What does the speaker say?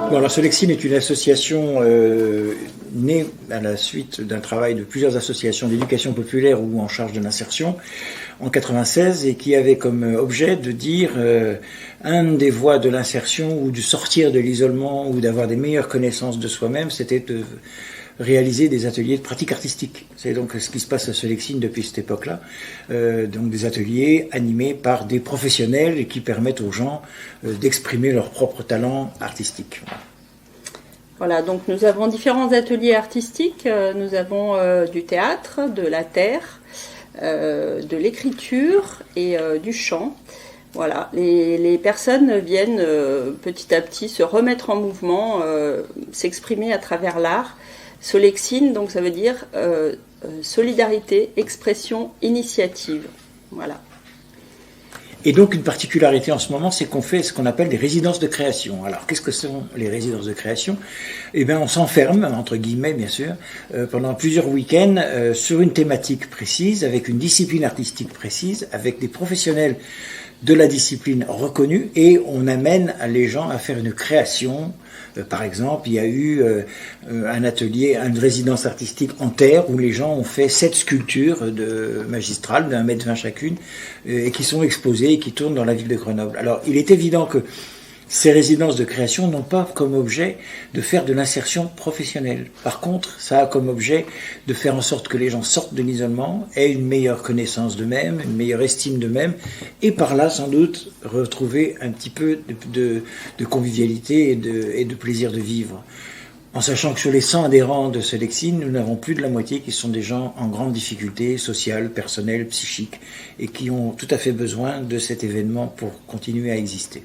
Bon, alors Solexine est une association née à la suite d'un travail de plusieurs associations d'éducation populaire ou en charge de l'insertion en 96 et qui avait comme objet de dire une des voies de l'insertion ou du sortir de l'isolement ou d'avoir des meilleures connaissances de soi-même, c'était de réaliser des ateliers de pratique artistique. C'est donc ce qui se passe à Solexine depuis cette époque-là. Donc des ateliers animés par des professionnels et qui permettent aux gens d'exprimer leur propre talent artistique. Voilà, donc nous avons différents ateliers artistiques. Nous avons du théâtre, de la terre, de l'écriture et du chant. Voilà, les personnes viennent petit à petit se remettre en mouvement, s'exprimer à travers l'art. Solexine, donc ça veut dire solidarité, expression, initiative. Voilà. Et donc une particularité en ce moment, c'est qu'on fait ce qu'on appelle des résidences de création. Alors qu'est-ce que sont les résidences de création ? Eh bien on s'enferme, entre guillemets bien sûr, pendant plusieurs week-ends sur une thématique précise, avec une discipline artistique précise, avec des professionnels de la discipline reconnus, et on amène les gens à faire une création. Par exemple, il y a eu un atelier, une résidence artistique en terre où les gens ont fait 7 sculptures magistrales d'1,20 m chacune et qui sont exposées et qui tournent dans la ville de Grenoble. Alors, il est évident que ces résidences de création n'ont pas comme objet de faire de l'insertion professionnelle. Par contre, ça a comme objet de faire en sorte que les gens sortent de l'isolement, aient une meilleure connaissance d'eux-mêmes, une meilleure estime d'eux-mêmes, et par là, sans doute, retrouver un petit peu de convivialité et de plaisir de vivre. En sachant que sur les 100 adhérents de Solexine, nous n'avons plus de la moitié qui sont des gens en grande difficulté sociale, personnelle, psychique, et qui ont tout à fait besoin de cet événement pour continuer à exister.